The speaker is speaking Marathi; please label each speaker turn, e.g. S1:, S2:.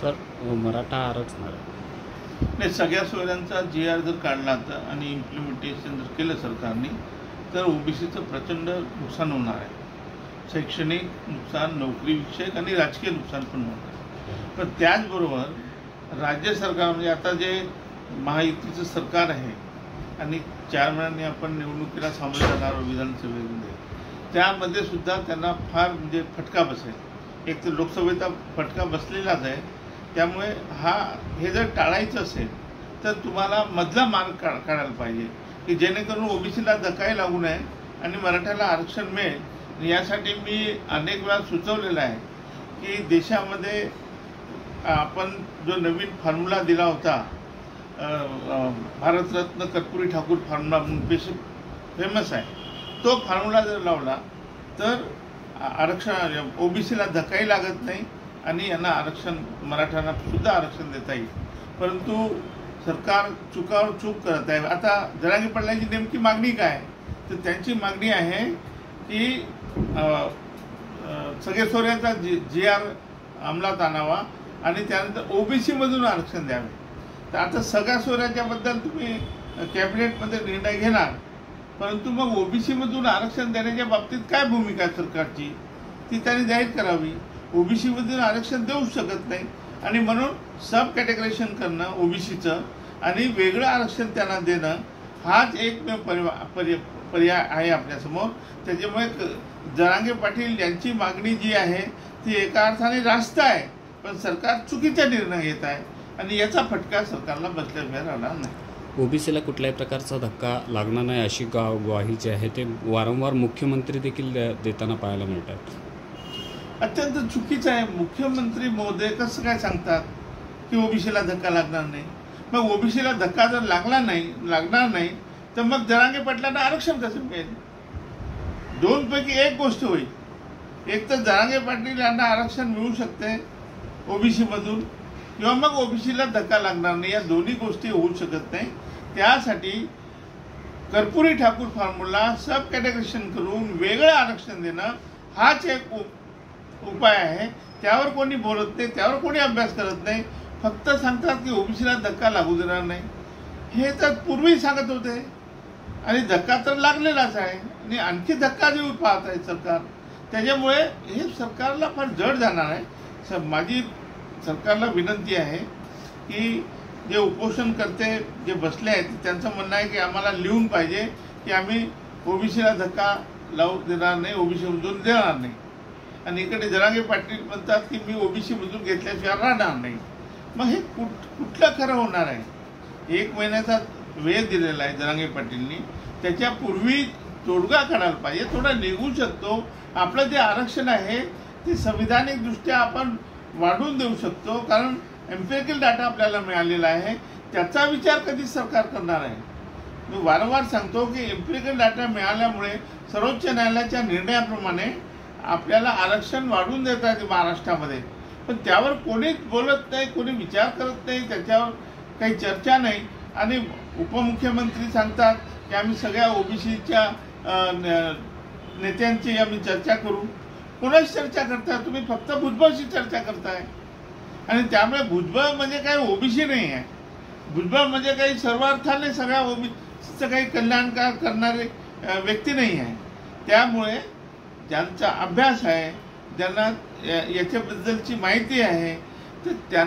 S1: सर मराठा आरक्षण
S2: नाही, सगळ्या सोयऱ्यांचा GR जर काढला तर आणि इम्प्लिमेंटेशन जर केलं सरकारने तर ओबीसीचं प्रचंड नुकसान होणार आहे. शैक्षणिक नुकसान, नोकरीविषयक आणि राजकीय नुकसान पण होणार आहे. पण त्याचबरोबर राज्य सरकार म्हणजे आता जे महायुतीचं सरकार आहे आणि 4 महिन्यांनी आपण निवडणुकीला सामोरे जाणार विधानसभेमध्ये, त्यामध्ये सुद्धा त्यांना फार म्हणजे फटका बसेल. एक तर लोकसभेचा फटका बसलेलाच आहे. त्यामुळे हे जर टाळायचं असेल तर तुम्हाला मधला मार्ग काढायला पाहिजे की जेणेकरून ओबीसीला धक्काही लागू नये आणि मराठ्याला आरक्षण मिळेल. यासाठी मी अनेक वेळा सुचवलेलं आहे की देशामध्ये आपण जो नवीन फॉर्म्युला दिला होता, भारतरत्न कर्पूरी ठाकूर फॉर्म्युला म्हणून फेमस आहे, तो फॉर्म्युला जर लावला तर आरक्षण ओबीसीला धक्काही लागत नाही आणि यांना आरक्षण, मराठ्यांना सुद्धा आरक्षण देता येईल. परंतु सरकार चुकावर चूक करत आहे. आता जरांगे पाटलांची नेमकी मागणी काय? तर त्यांची मागणी आहे की सगळे सोयऱ्यांचा GR अंमलात आणावा आणि त्यानंतर ओबीसीमधून आरक्षण द्यावे. तर आता सगळ्या सोयऱ्यांच्याबद्दल तुम्ही कॅबिनेटमध्ये निर्णय घेणार, परंतु मग ओबीसीमधून आरक्षण देण्याच्या बाबतीत काय भूमिका आहे सरकारची ती त्यांनी जाहीर करावी. ओबीसीमधून आरक्षण देऊ शकत नाही आणि म्हणून सब कॅटेगरायझेशन करणं ओबीसीचं आणि वेगळं आरक्षण त्यांना देणं हाच एकमेव पर्याय आहे आपल्यासमोर. त्याच्यामुळे जरांगे पाटील यांची मागणी जी आहे ती एका अर्थाने रास्त आहे, पण सरकार चुकीचा निर्णय घेत आहे आणि याचा फटका सरकारला बसल्याशिवाय राहणार नाही.
S1: ओबीसीला कुठल्याही प्रकारचा धक्का लागणार नाही अशी ग्वाही जी आहे ते वारंवार मुख्यमंत्री देखील देताना पाहायला मिळतात.
S2: अत्यंत चुकीचं आहे. मुख्यमंत्री महोदय कसं काय सांगतात की ओबीसीला धक्का लागणार नाही? मग ओबीसीला धक्का जर लागणार नाही तर मग जरांगे पाटलांना आरक्षण कसं मिळेल? दोनपैकी एक गोष्ट होईल. एक तर जरांगे पाटील यांना आरक्षण मिळू शकते ओबीसीमधून किंवा मग ओबीसीला धक्का लागणार नाही. या दोन्ही गोष्टी होऊ शकत नाही. त्यासाठी कर्पूरी ठाकूर फॉर्म्युला सब कॅटेगरायझेशन करून वेगळं आरक्षण देणं हाच एक उपाय आहे. त्यावर कोणी बोलत नाही, त्यावर कोणी अभ्यास करत नाही. फक्त सांगतात की ओबीसीला धक्का लागू देणार नाही. हे तर पूर्वी सांगत होते आणि धक्का तर लागलेलाच आहे आणि आणखी धक्का देऊ पाहत आहे सरकार. त्याच्यामुळे हे सरकारला फार जड जाणार आहे. माझी सरकारला विनंती आहे की जे उपोषणकर्ते जे बसले आहेत त्यांचं म्हणणं आहे की आम्हाला लिहून पाहिजे की आम्ही ओबीसीला धक्का लावू देणार नाही, ओबीसीमधून देणार नाही. आणि इकडे जरांगे पाटील म्हणतात की मी ओबीसीमधून घेतल्याशिवाय राहणार नाही. मग हे कुठलं खरं होणार आहे? 1 महिन्याचा वेळ दिलेला आहे जरांगे पाटीलनी. त्याच्यापूर्वी तोडगा काढायला पाहिजे. थोडा निघू शकतो. आपलं जे आरक्षण आहे ते संविधानिकदृष्ट्या आपण वाढवून देऊ शकतो, कारण एम्पिरिकल डाटा आपल्याला मिळालेला आहे. त्याचा विचार कधी सरकार करणार आहे? मी वारंवार सांगतो की एम्पिरिकल डाटा मिळाल्यामुळे सर्वोच्च न्यायालयाच्या निर्णयाप्रमाणे आपल्याला आरक्षण वाढवून देत आहे महाराष्ट्रामध्ये. पण त्यावर कोणीच बोलत नाही, कोणी विचार करत नाही, त्याच्यावर काही चर्चा नाही. आणि उपमुख्यमंत्री सांगतात की आम्ही सगळ्या ओबीसीच्या नेत्यांची आम्ही चर्चा करू. कोणाशी चर्चा करताय तुम्ही? फक्त भुजबळशी चर्चा करताय. आणि त्यामुळे भुजबळ म्हणजे काही ओबीसी नाही आहे. भुजबळ म्हणजे काही सर्वार्थाने सगळ्या ओबीसीचं काही कल्याणकार करणारे व्यक्ती नाही आहे. त्यामुळे ज्यांचा अभ्यास आहे, ज्यांना याच्याबद्दलची माहिती आहे, तर